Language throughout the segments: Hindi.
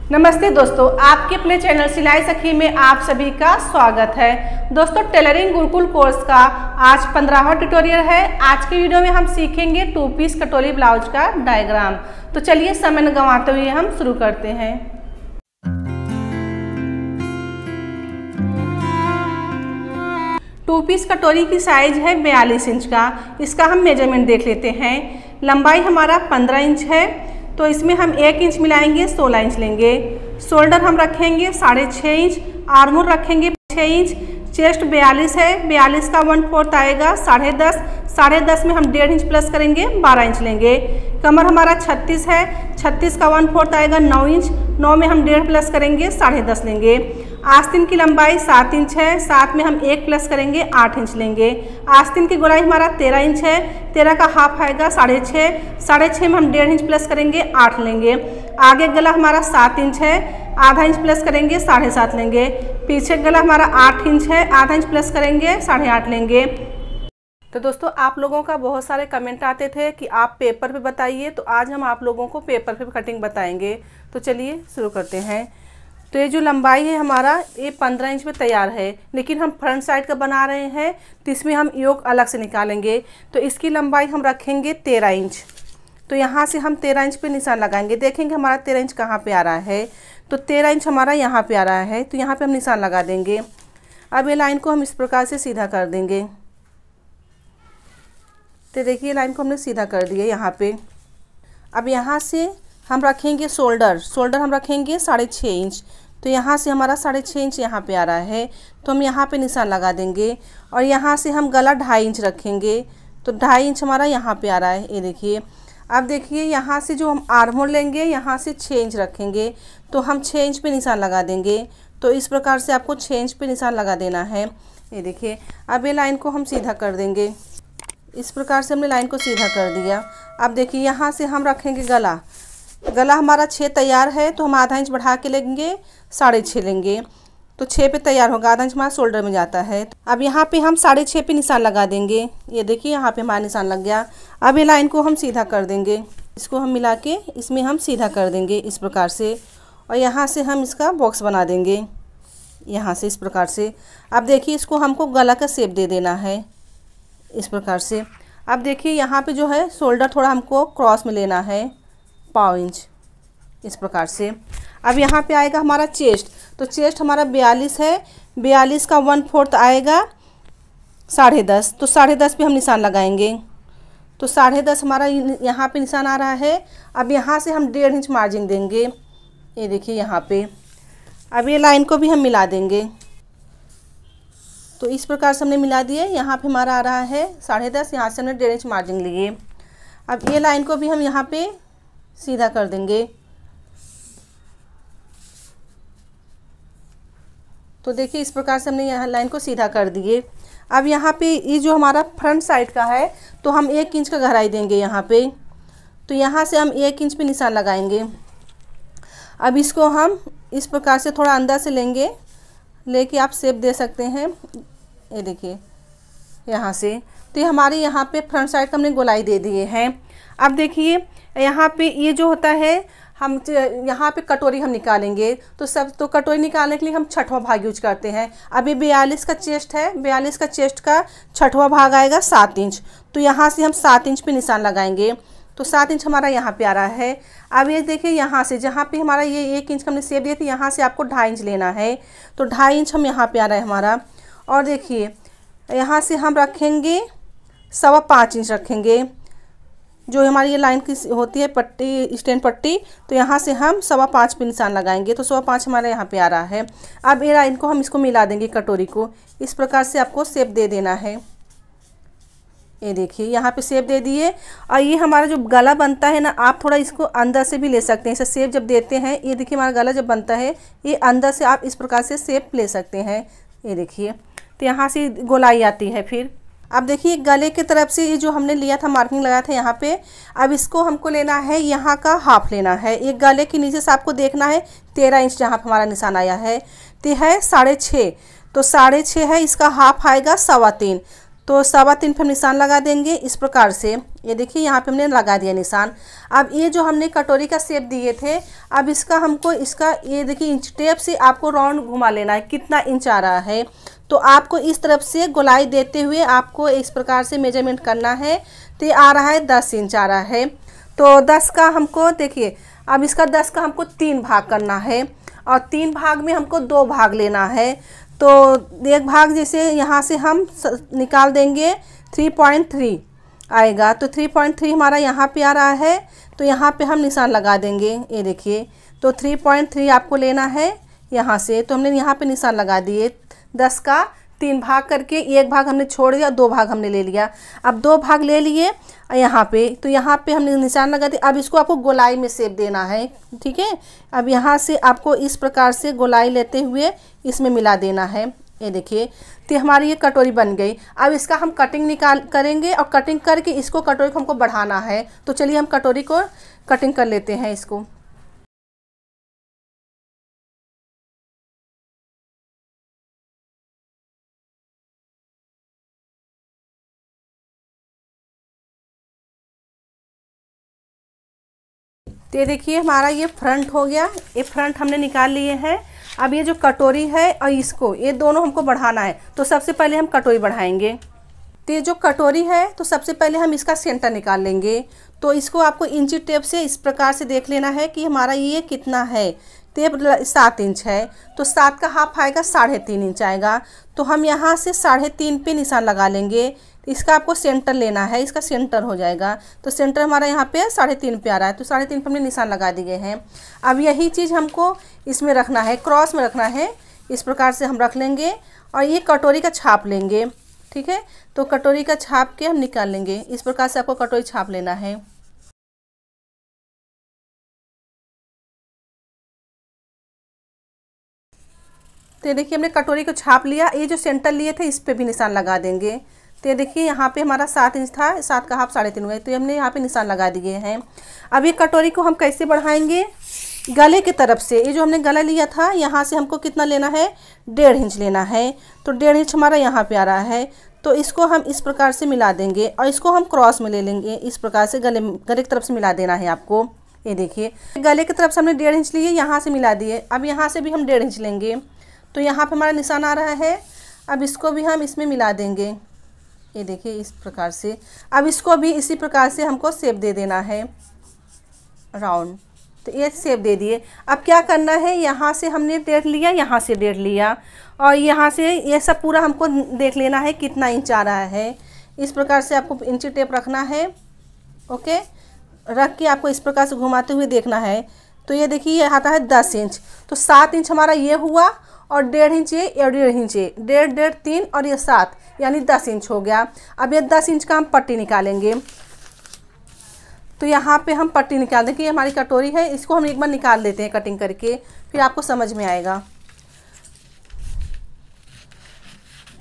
नमस्ते दोस्तों, आपके अपने चैनल सिलाई सखी में आप सभी का स्वागत है। दोस्तों, टेलरिंग गुरुकुल कोर्स का आज 15वां ट्यूटोरियल है। आज की वीडियो में हम सीखेंगे 2 पीस कटोरी ब्लाउज का डायग्राम। तो चलिए समय न गंवाते हुए हम शुरू करते हैं। टू पीस कटोरी की साइज है 42 इंच का। इसका हम मेजरमेंट देख लेते हैं। लंबाई हमारा 15 इंच है, तो इसमें हम 1 इंच मिलाएंगे, 16 इंच लेंगे। शोल्डर हम रखेंगे 6.5 इंच, आर्मोल रखेंगे 6 इंच, चेस्ट 42 है, 42 का 1/4 आएगा 10.5, 10.5 में हम 1.5 इंच प्लस करेंगे, 12 इंच लेंगे। कमर हमारा 36 है, 36 का 1/4 आएगा 9 इंच, 9 में हम 1.5 प्लस करेंगे, 10.5 लेंगे। आस्तीन की लंबाई 7 इंच है, 7 में हम 1 प्लस करेंगे, 8 इंच लेंगे। आस्तीन की गोलाई हमारा 13 इंच है, 13 का हाफ आएगा 6.5, 6.5 में हम 1.5 इंच प्लस करेंगे, 8 लेंगे। आगे गला हमारा 7 इंच है, आधा इंच प्लस करेंगे, 7.5 लेंगे। पीछे गला हमारा 8 इंच है, आधा इंच प्लस करेंगे, 8.5 लेंगे। तो दोस्तों, आप लोगों का बहुत सारे कमेंट आते थे कि आप पेपर पे बताइए, तो आज हम आप लोगों को पेपर पे कटिंग बताएंगे। तो चलिए शुरू करते हैं। तो ये जो लंबाई है हमारा, ये 15 इंच में तैयार है, लेकिन हम फ्रंट साइड का बना रहे हैं तो इसमें हम योक अलग से निकालेंगे। तो इसकी लंबाई हम रखेंगे 13 इंच। तो यहाँ से हम 13 इंच पे निशान लगाएंगे। देखेंगे हमारा 13 इंच कहाँ पे आ रहा है। तो 13 इंच हमारा यहाँ पे आ रहा है, तो यहाँ पे हम निशान लगा देंगे। अब ये लाइन को हम इस प्रकार से सीधा कर देंगे। तो देखिए, लाइन को हमने सीधा कर दिया यहाँ पे। अब यहाँ से हम रखेंगे शोल्डर हम रखेंगे 6.5 इंच। तो यहाँ से हमारा 6.5 इंच यहाँ पे आ रहा है, तो हम यहाँ पे निशान लगा देंगे। और यहाँ से हम गला 2.5 इंच रखेंगे, तो 2.5 इंच हमारा यहाँ पे आ रहा है। ये देखिए। अब देखिए, यहाँ से जो हम आर्मोल लेंगे, यहाँ से 6 इंच रखेंगे, तो हम 6 इंच पे निशान लगा देंगे। तो इस प्रकार से आपको 6 इंच पे निशान लगा देना है। ये देखिए। अब ये लाइन को हम सीधा कर देंगे। इस प्रकार से हमने लाइन को सीधा कर दिया। अब देखिए, यहाँ से हम रखेंगे गला हमारा 6 तैयार है, तो हम आधा इंच बढ़ा के लेंगे, 6.5 लेंगे। तो 6 पे तैयार होगा, आधा इंच हमारा शोल्डर में जाता है। अब यहाँ पे हम 6.5 पे निशान लगा देंगे। ये देखिए, यहाँ पे हमारा निशान लग गया। अब ये लाइन को हम सीधा कर देंगे। इसको हम मिला के इसमें हम सीधा कर देंगे इस प्रकार से। और यहाँ से हम इसका बॉक्स बना देंगे, यहाँ से इस प्रकार से। अब देखिए, इसको हमको गला का शेप दे देना है इस प्रकार से। अब देखिए, यहाँ पे जो है शोल्डर थोड़ा हमको क्रॉस में लेना है, 1/4 इंच इस प्रकार से। अब यहाँ पे आएगा हमारा चेस्ट। तो चेस्ट हमारा 42 है, 42 का 1/4 आएगा 10.5। तो 10.5 पे हम निशान लगाएंगे। तो 10.5 हमारा यहाँ पे निशान आ रहा है। अब यहाँ से हम 1.5 इंच मार्जिन देंगे। ये देखिए यहाँ पे। अब ये लाइन को भी हम मिला देंगे। तो इस प्रकार से हमने मिला दिए। यहाँ पे हमारा आ रहा है 10.5, यहाँ से हमने 1.5 इंच मार्जिन लिए। अब ये लाइन को भी हम यहाँ पे सीधा कर देंगे। तो देखिए, इस प्रकार से हमने यहाँ लाइन को सीधा कर दिए। अब यहाँ पे ये जो हमारा फ्रंट साइड का है, तो हम 1 इंच का गहराई देंगे यहाँ पे। तो यहाँ से हम 1 इंच पे निशान लगाएंगे। अब इसको हम इस प्रकार से थोड़ा अंदर से लेंगे, लेके आप शेप दे सकते हैं। ये देखिए यहाँ से। तो ये हमारे यहाँ पे फ्रंट साइड का हमने गोलाई दे दिए हैं। अब देखिए, यहाँ पे ये जो होता है, हम यहाँ पे कटोरी हम निकालेंगे। तो कटोरी निकालने के लिए हम 6वां भाग यूज करते हैं। अभी 42 का चेस्ट है, 42 का चेस्ट का 6वां भाग आएगा 7 इंच। तो यहाँ से हम 7 इंच पे निशान लगाएंगे। तो 7 इंच हमारा यहाँ पे आ रहा है। अब ये देखिए, यहाँ से जहाँ पे हमारा ये 1 इंच का हमने शेप दिया था, यहाँ से आपको 2.5 इंच लेना है। तो 2.5 इंच हम यहाँ पे आ रहा है हमारा। और देखिए, यहाँ से हम रखेंगे 5.25 इंच रखेंगे, जो हमारी ये लाइन की होती है पट्टी, स्टैंड पट्टी। तो यहाँ से हम 5.25 पे निशान लगाएंगे। तो 5.25 हमारा यहाँ पे आ रहा है। अब ये लाइन को हम इसको मिला देंगे कटोरी को। इस प्रकार से आपको शेप दे देना है। ये देखिए, यहाँ पे शेप दे दिए। और ये हमारा जो गला बनता है ना, आप थोड़ा इसको अंदर से भी ले सकते हैं। इसे शेप जब देते हैं, ये देखिए हमारा गला जब बनता है, ये अंदर से आप इस प्रकार से शेप ले सकते हैं। ये देखिए। तो यहाँ से गोलाई आती है। फिर अब देखिए, गले की तरफ से ये जो हमने लिया था, मार्किंग लगाया था यहाँ पे, अब इसको हमको लेना है, यहाँ का हाफ लेना है। ये गले के नीचे से आपको देखना है 13 इंच जहाँ पे हमारा निशान आया है, तो है 6.5। तो 6.5 है, इसका हाफ आएगा 3.25। तो 3.25 पे हम निशान लगा देंगे इस प्रकार से। ये देखिए यहाँ पे हमने लगा दिया निशान। अब ये जो हमने कटोरी का शेप दिए थे, अब इसका हमको इसका ये देखिए इंच टेप से आपको राउंड घुमा लेना है, कितना इंच आ रहा है। तो आपको इस तरफ से गोलाई देते हुए आपको इस प्रकार से मेजरमेंट करना है। तो ये आ रहा है 10 इंच आ रहा है। तो 10 का हमको देखिए, अब इसका 10 का हमको 3 भाग करना है और 3 भाग में हमको 2 भाग लेना है। तो एक भाग जैसे यहाँ से हम निकाल देंगे 3.3 आएगा। तो 3.3 हमारा यहाँ पे आ रहा है, तो यहाँ पे हम निशान लगा देंगे। ये देखिए, तो 3.3 आपको लेना है यहाँ से। तो हमने यहाँ पे निशान लगा दिए। 10 का 3 भाग करके एक भाग हमने छोड़ दिया, 2 भाग हमने ले लिया। अब 2 भाग ले लिए यहाँ पे, तो यहाँ पे हमने निशान लगा दिया। अब इसको आपको गोलाई में शेप देना है, ठीक है। अब यहाँ से आपको इस प्रकार से गोलाई लेते हुए इसमें मिला देना है। ये देखिए, तो हमारी ये कटोरी बन गई। अब इसका हम कटिंग करेंगे और कटिंग करके इसको कटोरी को हमको बढ़ाना है। तो चलिए हम कटोरी को कटिंग कर लेते हैं इसको। तो ये देखिए हमारा ये फ्रंट हो गया, ये फ्रंट हमने निकाल लिए हैं। अब ये जो कटोरी है और इसको, ये दोनों हमको बढ़ाना है। तो सबसे पहले हम कटोरी बढ़ाएंगे। तो ये जो कटोरी है, तो सबसे पहले हम इसका सेंटर निकाल लेंगे। तो इसको आपको इंची टेप से इस प्रकार से देख लेना है कि हमारा ये कितना है। टेप 7 इंच है, तो 7 का हाफ आएगा 3.5 इंच आएगा। तो हम यहाँ से 3.5 पे निशान लगा लेंगे। इसका आपको सेंटर लेना है, इसका सेंटर हो जाएगा। तो सेंटर हमारा यहाँ पे 3.5 पे आ रहा है, तो 3.5 पे हमने निशान लगा दिए हैं। अब यही चीज़ हमको इसमें रखना है, क्रॉस में रखना है। इस प्रकार से हम रख लेंगे और ये कटोरी का छाप लेंगे, ठीक है। तो कटोरी का छाप के हम निकाल लेंगे। इस प्रकार से आपको कटोरी छाप लेना है। तो देखिए हमने कटोरी को छाप लिया। ये जो सेंटर लिए थे इस पे भी निशान लगा देंगे। तो ये देखिए यहाँ पे हमारा 7 इंच था, 7 का हाफ 3.5 हुआ है। तो हमने यहाँ पे निशान लगा दिए हैं। अब ये कटोरी को हम कैसे बढ़ाएंगे, गले की तरफ से। ये जो हमने गला लिया था, यहाँ से हमको कितना लेना है, 1.5 इंच लेना है। तो 1.5 इंच हमारा यहाँ पे आ रहा है। तो इसको हम इस प्रकार से मिला देंगे और इसको हम क्रॉस में ले लेंगे। इस प्रकार से गले की तरफ से मिला देना है आपको। ये देखिए गले की तरफ से हमने 1.5 इंच लिए, यहाँ से मिला दिए। अब यहाँ से भी हम 1.5 इंच लेंगे। तो यहाँ पे हमारा निशान आ रहा है। अब इसको भी हम इसमें मिला देंगे। ये देखिए इस प्रकार से। अब इसको भी इसी प्रकार से हमको शेप दे देना है राउंड। तो ये शेप दे दिए। अब क्या करना है, यहाँ से हमने 1.5 लिया, यहाँ से 1.5 लिया और यहाँ से ये सब पूरा हमको देख लेना है कितना इंच आ रहा है। इस प्रकार से आपको इंची टेप रखना है, ओके। रख के आपको इस प्रकार से घुमाते हुए देखना है। तो ये देखिए ये आता है 10 इंच। तो 7 इंच हमारा ये हुआ और 1.5 इंच ये और 1.5 इंच ये, 1.5, 3 और ये 7, यानी 10 इंच हो गया। अब ये 10 इंच का हम पट्टी निकालेंगे। तो यहाँ पे हम पट्टी निकाल दें कि ये हमारी कटोरी है। इसको हम एक बार निकाल देते हैं कटिंग करके, फिर आपको समझ में आएगा।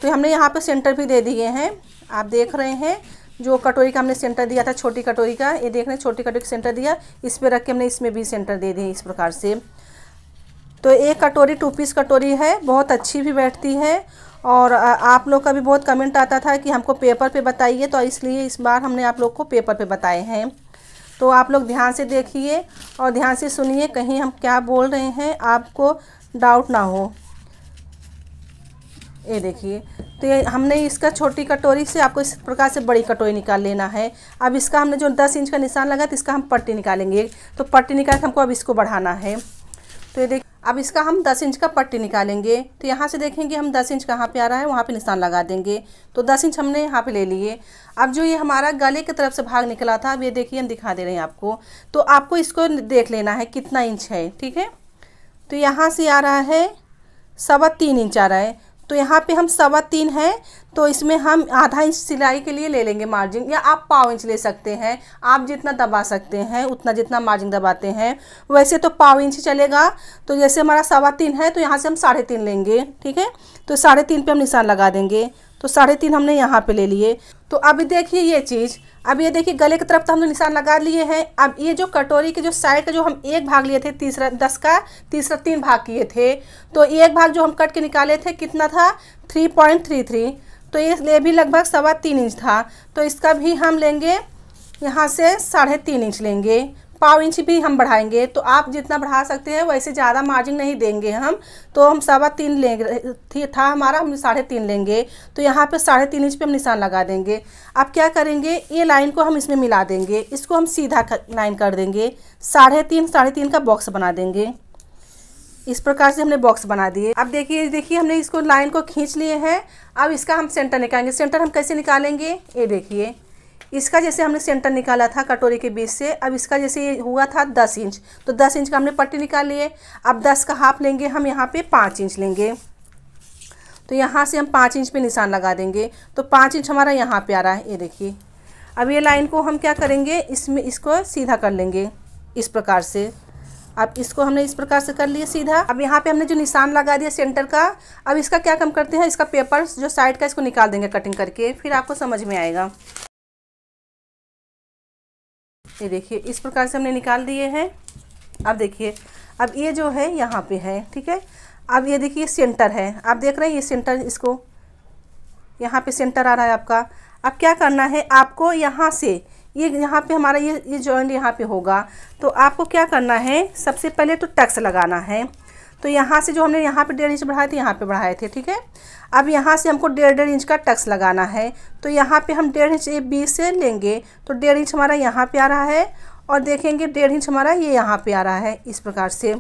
तो हमने यहाँ पे सेंटर भी दे दिए हैं, आप देख रहे हैं। जो कटोरी का हमने सेंटर दिया था, छोटी कटोरी का, ये देख रहे हैं छोटी कटोरी का सेंटर दिया। इस पे रख के हमने इसमें भी सेंटर दे दिए इस प्रकार से। तो एक कटोरी 2 पीस कटोरी है, बहुत अच्छी भी बैठती है। और आप लोग का भी बहुत कमेंट आता था कि हमको पेपर पे बताइए, तो इसलिए इस बार हमने आप लोग को पेपर पे बताए हैं। तो आप लोग ध्यान से देखिए और ध्यान से सुनिए, कहीं हम क्या बोल रहे हैं आपको डाउट ना हो। ये देखिए, तो ये हमने इसका छोटी कटोरी से आपको इस प्रकार से बड़ी कटोरी निकाल लेना है। अब इसका हमने जो 10 इंच का निशान लगा तो इसका हम पट्टी निकालेंगे। तो पट्टी निकाल के हमको अब इसको बढ़ाना है। तो ये देखिए अब इसका हम 10 इंच का पट्टी निकालेंगे। तो यहाँ से देखेंगे हम 10 इंच कहाँ पे आ रहा है, वहाँ पे निशान लगा देंगे। तो 10 इंच हमने यहाँ पे ले लिए। अब जो ये हमारा गले की तरफ से भाग निकला था, अब ये देखिए हम दिखा दे रहे हैं आपको। तो आपको इसको देख लेना है कितना इंच है, ठीक है। तो यहाँ से आ रहा है 3.25 इंच आ रहा है। तो यहाँ पे हम 3.25 है, तो इसमें हम आधा इंच सिलाई के लिए ले लेंगे मार्जिन, या आप 1/4 इंच ले सकते हैं। आप जितना दबा सकते हैं उतना, जितना मार्जिन दबाते हैं। वैसे तो 1/4 इंच चलेगा। तो जैसे हमारा 3.25 है, तो यहाँ से हम 3.5 लेंगे, ठीक है। तो 3.5 पे हम निशान लगा देंगे। तो 3.5 हमने यहाँ पे ले लिए। तो अब देखिए ये चीज़, अब ये देखिए गले की तरफ तो हमने निशान लगा लिए हैं। अब ये जो कटोरी के जो साइड का जो हम एक भाग लिए थे, 10 का तीसरा 3 भाग किए थे। तो एक भाग जो हम कट के निकाले थे कितना था, 3.33। तो ये भी लगभग 3.25 इंच था, तो इसका भी हम लेंगे यहाँ से 3.5 इंच लेंगे, 1/4 इंच भी हम बढ़ाएंगे। तो आप जितना बढ़ा सकते हैं, वैसे ज़्यादा मार्जिन नहीं देंगे हम, तो हम 3.25 लेंगे था हमारा, हम 3.5 लेंगे। तो यहाँ पे 3.5 इंच पे हम निशान लगा देंगे। अब क्या करेंगे, ये लाइन को हम इसमें मिला देंगे, इसको हम सीधा लाइन कर देंगे, 3.5 का बॉक्स बना देंगे। इस प्रकार से हमने बॉक्स बना दिए। अब देखिए हमने इसको लाइन को खींच लिए हैं। अब इसका हम सेंटर निकालेंगे। सेंटर हम कैसे निकालेंगे, ये देखिए, इसका जैसे हमने सेंटर निकाला था कटोरी के बीच से, अब इसका जैसे ये हुआ था 10 इंच, तो 10 इंच का हमने पट्टी निकाल लिए। अब 10 का हाफ लेंगे हम, यहाँ पे 5 इंच लेंगे, तो यहाँ से हम 5 इंच पे निशान लगा देंगे। तो 5 इंच हमारा यहाँ पे आ रहा है, ये देखिए। अब ये लाइन को हम क्या करेंगे, इसमें इसको सीधा कर लेंगे इस प्रकार से। अब इसको हमने इस प्रकार से कर लिया सीधा। अब यहाँ पे हमने जो निशान लगा दिया सेंटर का, अब इसका क्या काम करते हैं, इसका पेपर जो साइड का इसको निकाल देंगे कटिंग करके, फिर आपको समझ में आएगा। ये देखिए इस प्रकार से हमने निकाल दिए हैं। अब देखिए, अब ये जो है यहाँ पे है, ठीक है। अब ये देखिए सेंटर है, आप देख रहे हैं ये सेंटर, इसको यहाँ पे सेंटर आ रहा है आपका। अब क्या करना है आपको, यहाँ से ये यहाँ पे हमारा ये जॉइंट यहाँ पे होगा, तो आपको क्या करना है, सबसे पहले तो टक्स लगाना है। तो यहाँ से जो हमने यहाँ पे 1.5 इंच बढ़ाए थे, यहाँ पे बढ़ाए थे, ठीक है। अब यहाँ से हमको 1.5 इंच का टक्स लगाना है। तो यहाँ पे हम 1.5 इंच बीच से लेंगे, तो 1.5 इंच हमारा यहाँ पे आ रहा है, और देखेंगे 1.5 इंच हमारा ये यहाँ पे आ रहा है, इस प्रकार से।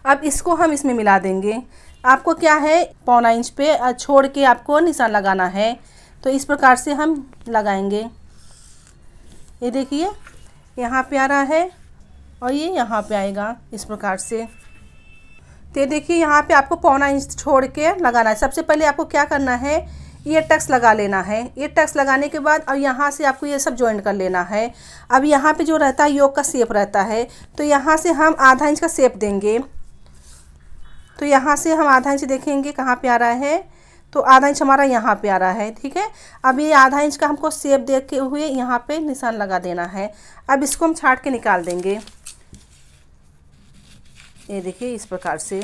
अब इसको हम इसमें मिला देंगे। आपको क्या है, 1.25 इंच पे छोड़ के आपको निशान लगाना है। तो इस प्रकार से हम लगाएंगे। ये देखिए यहाँ पे आ रहा है, और ये यहाँ पे आएगा इस प्रकार से। तो देखिए यहाँ पे आपको 1.25 इंच छोड़ के लगाना है। सबसे पहले आपको क्या करना है, ये टक्स लगा लेना है। ये टक्स लगाने के बाद अब यहाँ से आपको ये सब जॉइंट कर लेना है। अब यहाँ पे जो रहता है योक का शेप रहता है, तो यहाँ से हम आधा इंच का शेप देंगे। तो यहाँ से हम आधा इंच देखेंगे कहाँ पे आ रहा है, तो आधा इंच हमारा यहाँ पे आ रहा है, ठीक है। अब ये आधा इंच का हमको शेप देते हुए यहाँ पे निशान लगा देना है। अब इसको हम छाट के निकाल देंगे, ये देखिए इस प्रकार से।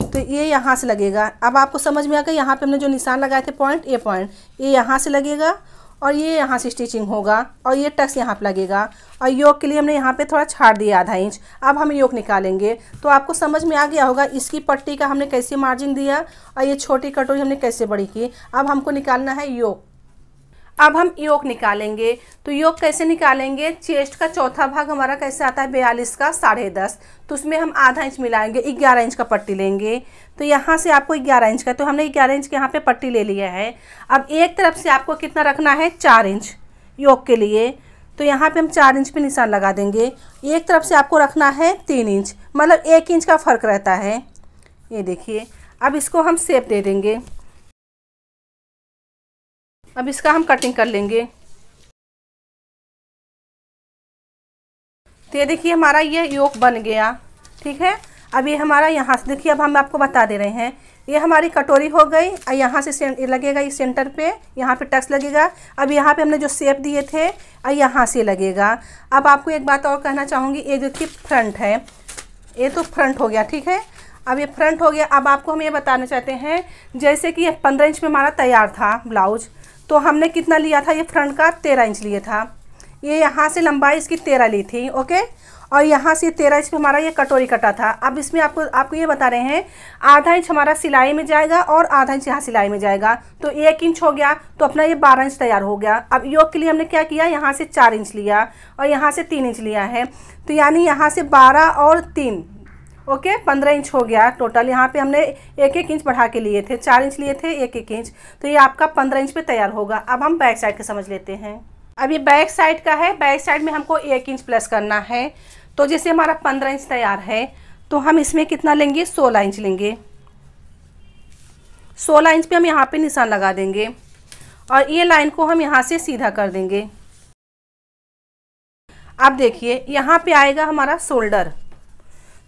तो ये यहाँ से लगेगा। अब आपको समझ में आ गया, यहाँ पे हमने जो निशान लगाए थे पॉइंट ये यहाँ से लगेगा, और ये यहाँ से स्टिचिंग होगा, और ये टक्स यहाँ पे लगेगा। और योक के लिए हमने यहाँ पे थोड़ा छाड़ दिया आधा इंच। अब हम योक निकालेंगे। तो आपको समझ में आ गया होगा इसकी पट्टी का हमने कैसे मार्जिन दिया, और ये छोटी कटोरी हमने कैसे बड़ी की। अब हमको निकालना है योक। अब हम योक निकालेंगे। तो योक कैसे निकालेंगे, चेस्ट का चौथा भाग हमारा कैसे आता है, 42 का 10.5, तो उसमें हम आधा इंच मिलाएंगे, 11 इंच का पट्टी लेंगे। तो यहाँ से आपको 11 इंच का, तो हमने 11 इंच के यहाँ पे पट्टी ले लिया है। अब एक तरफ से आपको कितना रखना है, 4 इंच योक के लिए। तो यहाँ पे हम 4 इंच पे निशान लगा देंगे। एक तरफ से आपको रखना है 3 इंच, मतलब 1 इंच का फ़र्क रहता है। ये देखिए, अब इसको हम शेप दे देंगे। अब इसका हम कटिंग कर लेंगे। तो ये देखिए हमारा ये योक बन गया, ठीक है। अब ये हमारा यहाँ से देखिए, अब हम आपको बता दे रहे हैं, ये हमारी कटोरी हो गई। और यहाँ से लगेगा ये सेंटर पे, यहाँ पे टक्स लगेगा। अब यहाँ पे हमने जो शेप दिए थे, और यहाँ से लगेगा। अब आपको एक बात और कहना चाहूँगी, ये देखिए फ्रंट है, ये तो फ्रंट हो गया, ठीक है। अब ये फ्रंट हो गया। अब आपको हम ये बताना चाहते हैं, जैसे कि 15 इंच में हमारा तैयार था ब्लाउज, तो हमने कितना लिया था, ये फ्रंट का 13 इंच लिए था। ये यहाँ से लंबाई इसकी 13 ली थी, ओके। और यहाँ से 13 इंच पे हमारा ये कटोरी कटा था। अब इसमें आपको ये बता रहे हैं, आधा इंच हमारा सिलाई में जाएगा, और आधा इंच यहाँ सिलाई में जाएगा, तो 1 इंच हो गया। तो अपना ये 12 इंच तैयार हो गया। अब योक के लिए हमने क्या किया, यहाँ से 4 इंच लिया, और यहाँ से 3 इंच लिया है। तो यानी यहाँ से 12 और 3, ओके, 15 इंच हो गया टोटल। यहाँ पे हमने 1-1 इंच बढ़ा के लिए थे, 4 इंच लिए थे, 1-1 इंच, तो ये आपका 15 इंच पे तैयार होगा। अब हम बैक साइड का समझ लेते हैं। अब ये बैक साइड का है, बैक साइड में हमको 1 इंच प्लस करना है। तो जैसे हमारा 15 इंच तैयार है, तो हम इसमें कितना लेंगे, 16 इंच लेंगे। 16 इंच पे हम यहाँ पे निशान लगा देंगे, और ये लाइन को हम यहाँ से सीधा कर देंगे। अब देखिए यहाँ पे आएगा हमारा शोल्डर।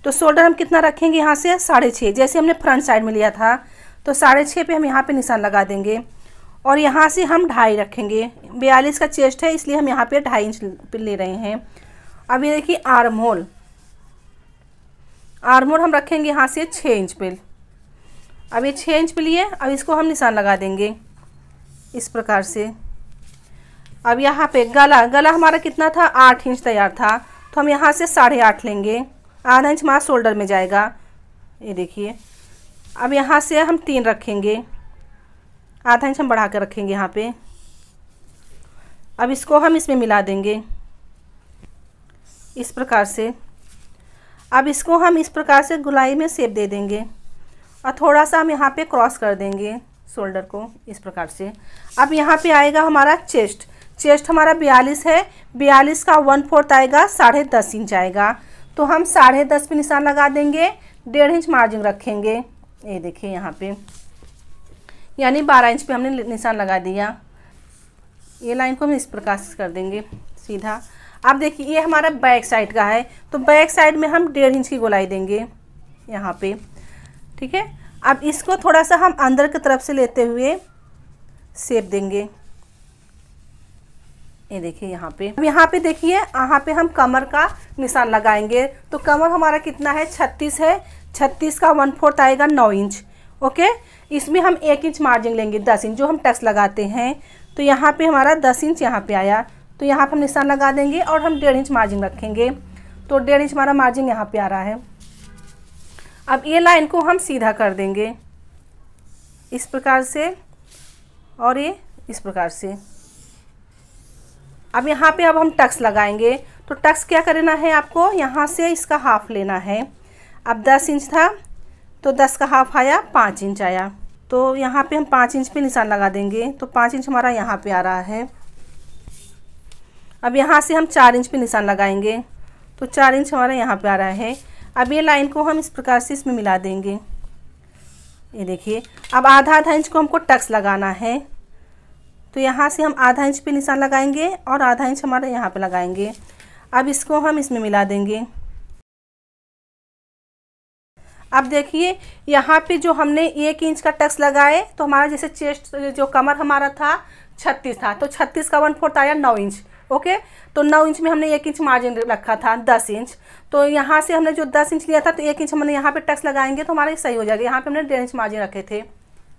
तो शोल्डर हम कितना रखेंगे, यहाँ से 6.5, जैसे हमने फ्रंट साइड में लिया था। तो 6.5 पे हम यहाँ पे निशान लगा देंगे, और यहाँ से हम 2.5 रखेंगे। 42 का चेस्ट है, इसलिए हम यहाँ पे 2.5 इंच पे ले रहे हैं। अब ये देखिए आर्म होल हम रखेंगे यहाँ से 6 इंच पे। अब ये 6 इंच पे लिए, अब इसको हम निशान लगा देंगे। इस प्रकार से। अब यहाँ पे गला हमारा कितना था, 8 इंच तैयार था, तो हम यहाँ से 8.5 लेंगे, आधा इंच हमारा शोल्डर में जाएगा। ये देखिए, अब यहाँ से हम 3 रखेंगे, आधा इंच हम बढ़ा कर रखेंगे यहाँ पे। अब इसको हम इसमें मिला देंगे इस प्रकार से। अब इसको हम इस प्रकार से गुलाई में शेप दे देंगे और थोड़ा सा हम यहाँ पे क्रॉस कर देंगे शोल्डर को इस प्रकार से। अब यहाँ पे आएगा हमारा चेस्ट हमारा 42 है, 42 का 1/4 आएगा, 10.5 इंच आएगा। तो हम 10.5 पे निशान लगा देंगे, 1.5 इंच मार्जिन रखेंगे। ये देखिए यहाँ पे, यानी 12 इंच पे हमने निशान लगा दिया। ये लाइन को हम इस प्रकार से कर देंगे सीधा। अब देखिए ये हमारा बैक साइड का है, तो बैक साइड में हम 1.5 इंच की गोलाई देंगे यहाँ पे, ठीक है। अब इसको थोड़ा सा हम अंदर की तरफ से लेते हुए शेप देंगे। ये देखिए यहाँ पे, अब यहाँ पे देखिए, यहाँ पे हम कमर का निशान लगाएंगे। तो कमर हमारा कितना है, 36 है, 36 का 1/4 आएगा, 9 इंच। ओके, इसमें हम 1 इंच मार्जिन लेंगे, 10 इंच जो हम टक्स लगाते हैं। तो यहाँ पे हमारा 10 इंच यहाँ पे आया, तो यहाँ पे हम निशान लगा देंगे और हम 1.5 इंच मार्जिन रखेंगे। तो 1.5 इंच हमारा मार्जिन यहाँ पे आ रहा है। अब ये लाइन को हम सीधा कर देंगे इस प्रकार से और ये इस प्रकार से। अब यहाँ पे अब हम टक्स लगाएंगे। तो टक्स क्या करना है आपको, यहाँ से इसका हाफ लेना है। अब 10 इंच था, तो 10 का हाफ आया, 5 इंच आया। तो यहाँ पे हम 5 इंच पे निशान लगा देंगे। तो 5 इंच हमारा यहाँ पे आ रहा है। अब यहाँ से हम 4 इंच पे निशान लगाएंगे। तो 4 इंच हमारा यहाँ पे आ रहा है। अब ये लाइन को हम इस प्रकार से इसमें मिला देंगे। ये देखिए, अब आधा इंच को हमको टक्स लगाना है। तो यहाँ से हम आधा इंच पे निशान लगाएंगे और आधा इंच हमारा यहाँ पे लगाएंगे। अब इसको हम इसमें मिला देंगे। अब देखिए यहाँ पे जो हमने 1 इंच का टक्स लगाए, तो हमारा जैसे चेस्ट जो कमर हमारा था 36 था, तो 36 का 1/4 आया, 9 इंच। ओके, तो 9 इंच में हमने 1 इंच मार्जिन रखा था, 10 इंच। तो यहाँ से हमने जो 10 इंच लिया था, तो 1 इंच हमने यहाँ पे टक्स लगाएंगे तो हमारा सही हो जाएगा। यहाँ पे हमने 1.5 इंच मार्जिन रखे थे।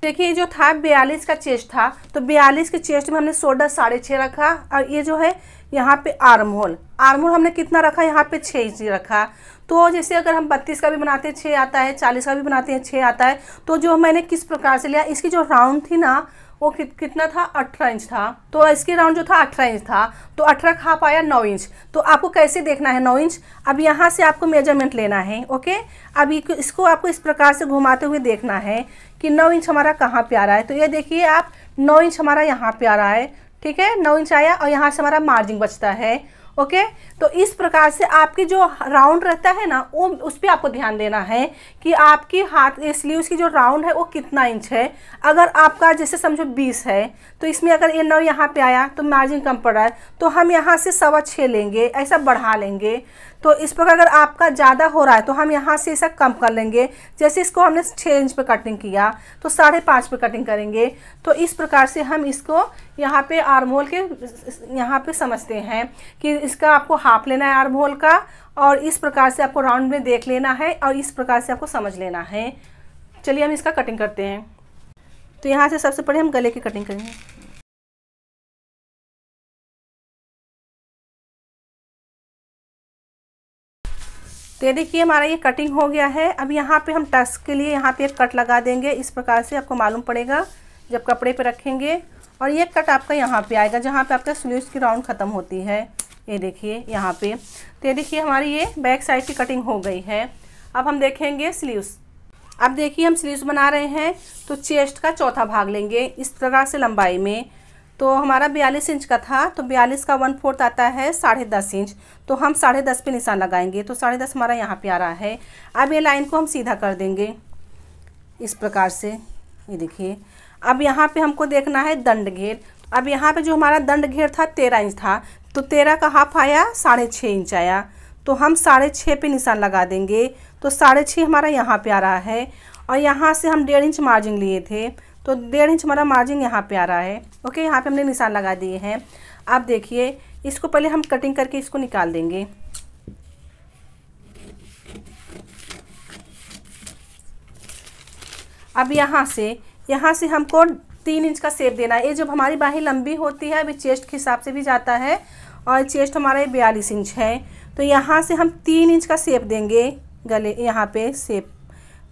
देखिए जो था 42 का चेस्ट था, तो 42 के चेस्ट में हमने शोल्डर 6.5 रखा। और ये जो है यहाँ पे आर्म होल हमने कितना रखा, यहाँ पे 6 इंच रखा। तो जैसे अगर हम 32 का भी बनाते हैं 6 आता है, 40 का भी बनाते हैं 6 आता है। तो जो मैंने किस प्रकार से लिया, इसकी जो राउंड थी ना वो कितना था, 18 इंच था। तो इसकी राउंड जो था 18 इंच था, तो 18 का हाफ आया, 9 इंच। तो आपको कैसे देखना है 9 इंच, अब यहाँ से आपको मेजरमेंट लेना है। ओके, अब इसको आपको इस प्रकार से घुमाते हुए देखना है कि 9 इंच हमारा कहाँ पे आ रहा है। तो ये देखिए आप, 9 इंच हमारा यहाँ पे आ रहा है, ठीक है, 9 इंच आया और यहाँ से हमारा मार्जिन बचता है। ओके, तो इस प्रकार से आपकी जो राउंड रहता है ना, वो उस पर आपको ध्यान देना है कि आपकी हाथ स्लीव्स की जो राउंड है वो कितना इंच है। अगर आपका जैसे समझो 20 है, तो इसमें अगर ये 9 यहाँ पे आया तो मार्जिन कम पड़ रहा है, तो हम यहाँ से 6.25 लेंगे, ऐसा बढ़ा लेंगे। तो इस प्रकार अगर आपका ज़्यादा हो रहा है तो हम यहाँ से ऐसा कम कर लेंगे। जैसे इसको हमने 6 इंच पे कटिंग किया, तो 5.5 पे कटिंग करेंगे। तो इस प्रकार से हम इसको यहाँ पे आर्म होल के यहाँ पे समझते हैं कि इसका आपको हाफ लेना है आर्म होल का, और इस प्रकार से आपको राउंड में देख लेना है और इस प्रकार से आपको समझ लेना है। चलिए हम इसका कटिंग करते हैं। तो यहाँ से सबसे पहले हम गले की कटिंग करेंगे। तो ये देखिए हमारा ये कटिंग हो गया है। अब यहाँ पे हम टक्स के लिए यहाँ पे एक कट लगा देंगे। इस प्रकार से आपको मालूम पड़ेगा जब कपड़े पे रखेंगे। और ये कट आपका यहाँ पे आएगा जहाँ पे आपका स्लीव्स की राउंड ख़त्म होती है। ये देखिए यहाँ पे। तो ये देखिए हमारी ये बैक साइड की कटिंग हो गई है। अब हम देखेंगे स्लीव्स। अब देखिए हम स्लीव्स बना रहे हैं, तो चेस्ट का चौथा भाग लेंगे इस प्रकार से लंबाई में। तो हमारा 42 इंच का था, तो 42 का 1/4 आता है 10.5 इंच। तो हम 10.5 पे निशान लगाएंगे। तो 10.5 हमारा यहाँ पे आ रहा है। अब ये लाइन को हम सीधा कर देंगे इस प्रकार से। ये देखिए, अब यहाँ पे हमको देखना है दंड घेर। अब यहाँ पे जो हमारा दंड घेर था 13 इंच था, तो 13 का हाफ आया, 6.5 इंच आया। तो हम 6.5 पे निशान लगा देंगे। तो 6.5 हमारा यहाँ पे आ रहा है। और यहाँ से हम 1.5 इंच मार्जिन लिए थे, तो 1.5 इंच हमारा मार्जिन यहाँ पे आ रहा है। ओके, यहाँ पे हमने निशान लगा दिए हैं। अब देखिए इसको पहले हम कटिंग करके इसको निकाल देंगे। अब यहाँ से हमको 3 इंच का शेप देना है। ये जब हमारी बाहें लंबी होती है, अभी चेस्ट के हिसाब से भी जाता है और चेस्ट हमारा 42 इंच है, तो यहाँ से हम 3 इंच का शेप देंगे गले, यहाँ पे शेप।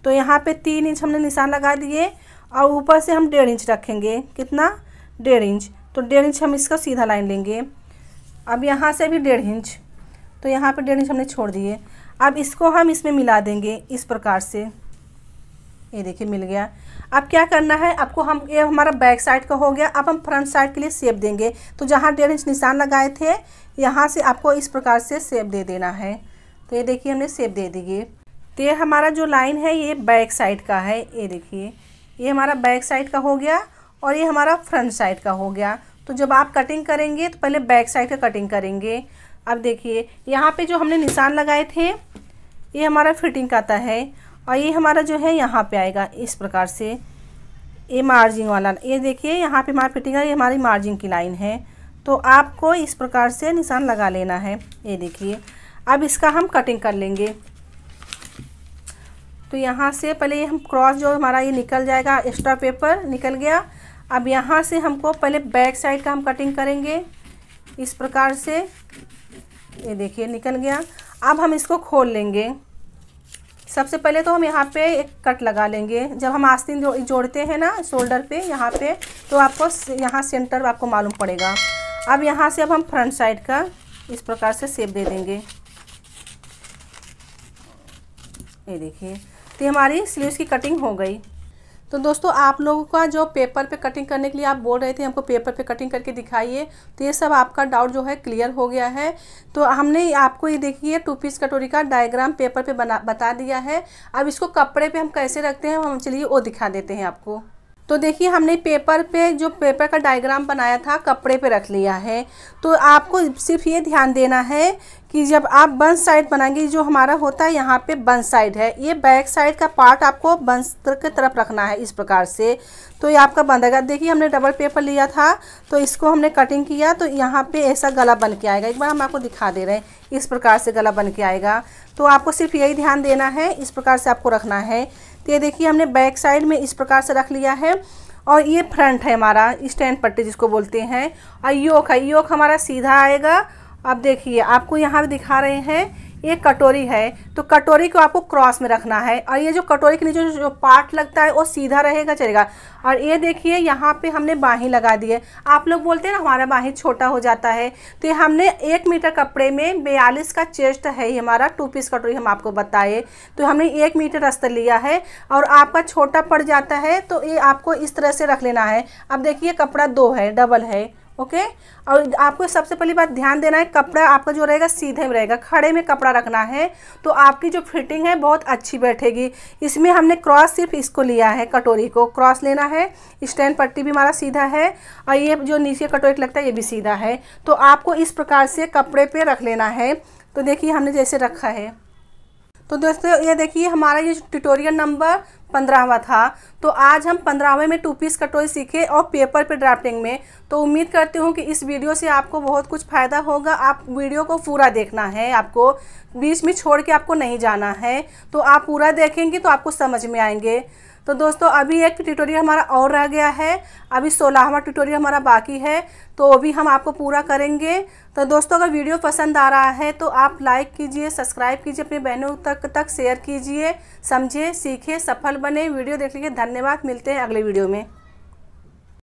तो यहाँ पे 3 इंच हमने निशान लगा दिए और ऊपर से हम 1.5 इंच रखेंगे। कितना? 1.5 इंच। तो 1.5 इंच हम इसका सीधा लाइन लेंगे। अब यहाँ से भी 1.5 इंच, तो यहाँ पे 1.5 इंच हमने छोड़ दिए। अब इसको हम इसमें मिला देंगे इस प्रकार से। ये देखिए मिल गया। अब क्या करना है आपको, हम ये हमारा बैक साइड का हो गया। अब हम फ्रंट साइड के लिए शेप देंगे। तो जहाँ 1.5 इंच निशान लगाए थे, यहाँ से आपको इस प्रकार से शेप दे देना है। तो ये देखिए हमने शेप दे दिए। तो ये हमारा जो लाइन है ये बैक साइड का है। ये देखिए ये हमारा बैक साइड का हो गया और ये हमारा फ्रंट साइड का हो गया। तो जब आप कटिंग करेंगे तो पहले बैक साइड का कटिंग करेंगे। अब देखिए यहाँ पे जो हमने निशान लगाए थे ये हमारा फिटिंग आता है और ये हमारा जो है यहाँ पे आएगा इस प्रकार से, ये मार्जिन वाला। ये देखिए यहाँ पे हमारा फिटिंग है, ये हमारी मार्जिन की लाइन है। तो आपको इस प्रकार से निशान लगा लेना है। ये देखिए अब इसका हम कटिंग कर लेंगे। तो यहाँ से पहले हम क्रॉस जो हमारा ये निकल जाएगा, एक्स्ट्रा पेपर निकल गया। अब यहाँ से हमको पहले बैक साइड का हम कटिंग करेंगे इस प्रकार से। ये देखिए निकल गया। अब हम इसको खोल लेंगे। सबसे पहले तो हम यहाँ पे एक कट लगा लेंगे। जब हम आस्तीन जोड़ते हैं ना शोल्डर पे, यहाँ पे, तो आपको यहाँ सेंटर आपको मालूम पड़ेगा। अब यहाँ से अब हम फ्रंट साइड का इस प्रकार से शेप दे देंगे। ये देखिए तो हमारी स्लीव्स की कटिंग हो गई। तो दोस्तों आप लोगों का जो पेपर पे कटिंग करने के लिए आप बोल रहे थे हमको पेपर पे कटिंग करके दिखाइए, तो ये सब आपका डाउट जो है क्लियर हो गया है। तो हमने आपको ये देखिए 2 पीस कटोरी का डायग्राम पेपर पे बता दिया है। अब इसको कपड़े पे हम कैसे रखते हैं हम चलिए वो दिखा देते हैं आपको। तो देखिए हमने पेपर पे जो पेपर का डायग्राम बनाया था कपड़े पे रख लिया है। तो आपको सिर्फ ये ध्यान देना है कि जब आप बंद साइड बनाएंगे, जो हमारा होता है यहाँ पे बंद साइड है, ये बैक साइड का पार्ट आपको बंद की तरफ रखना है इस प्रकार से। तो ये आपका बंधेगा। देखिए हमने डबल पेपर लिया था तो इसको हमने कटिंग किया तो यहाँ पे ऐसा गला बन के आएगा। एक बार हम आपको दिखा दे रहे हैं, इस प्रकार से गला बन के आएगा। तो आपको सिर्फ यही ध्यान देना है, इस प्रकार से आपको रखना है। तो ये देखिए हमने बैक साइड में इस प्रकार से रख लिया है और ये फ्रंट है हमारा स्टैंड पट्टी जिसको बोलते हैं। और योक है, योक हमारा सीधा आएगा। अब देखिए आपको यहाँ भी दिखा रहे हैं ये कटोरी है, तो कटोरी को आपको क्रॉस में रखना है और ये जो कटोरी के नीचे जो पार्ट लगता है वो सीधा रहेगा चलेगा। और ये देखिए यहाँ पे हमने बाहीं लगा दी है। आप लोग बोलते हैं ना हमारा बाहीं छोटा हो जाता है, तो ये हमने 1 मीटर कपड़े में 42 का चेस्ट है ये हमारा 2 पीस कटोरी हम आपको बताए। तो हमने 1 मीटर अस्तर लिया है और आपका छोटा पड़ जाता है तो ये आपको इस तरह से रख लेना है। अब देखिए कपड़ा 2 है, डबल है, ओके। और आपको सबसे पहली बात ध्यान देना है, कपड़ा आपका जो रहेगा सीधे में रहेगा, खड़े में कपड़ा रखना है तो आपकी जो फिटिंग है बहुत अच्छी बैठेगी। इसमें हमने क्रॉस सिर्फ इसको लिया है, कटोरी को क्रॉस लेना है। स्टैंड पट्टी भी हमारा सीधा है और ये जो नीचे कटोरी लगता है ये भी सीधा है। तो आपको इस प्रकार से कपड़े पे रख लेना है। तो देखिए हमने जैसे रखा है। तो दोस्तों ये देखिए हमारा ये ट्यूटोरियल नंबर 15वां था। तो आज हम 15वें में 2 पीस कटोरी सीखे और पेपर पे ड्राफ्टिंग में। तो उम्मीद करती हूँ कि इस वीडियो से आपको बहुत कुछ फ़ायदा होगा। आप वीडियो को पूरा देखना है, आपको बीच में छोड़ के आपको नहीं जाना है। तो आप पूरा देखेंगे तो आपको समझ में आएंगे। तो दोस्तों अभी एक ट्यूटोरियल हमारा और रह गया है, अभी 16वां ट्यूटोरियल हमारा बाकी है, तो वो भी हम आपको पूरा करेंगे। तो दोस्तों अगर वीडियो पसंद आ रहा है तो आप लाइक कीजिए, सब्सक्राइब कीजिए, अपने बहनों तक शेयर कीजिए। समझे, सीखे, सफल बने। वीडियो देखने के लिए धन्यवाद। मिलते हैं अगले वीडियो में।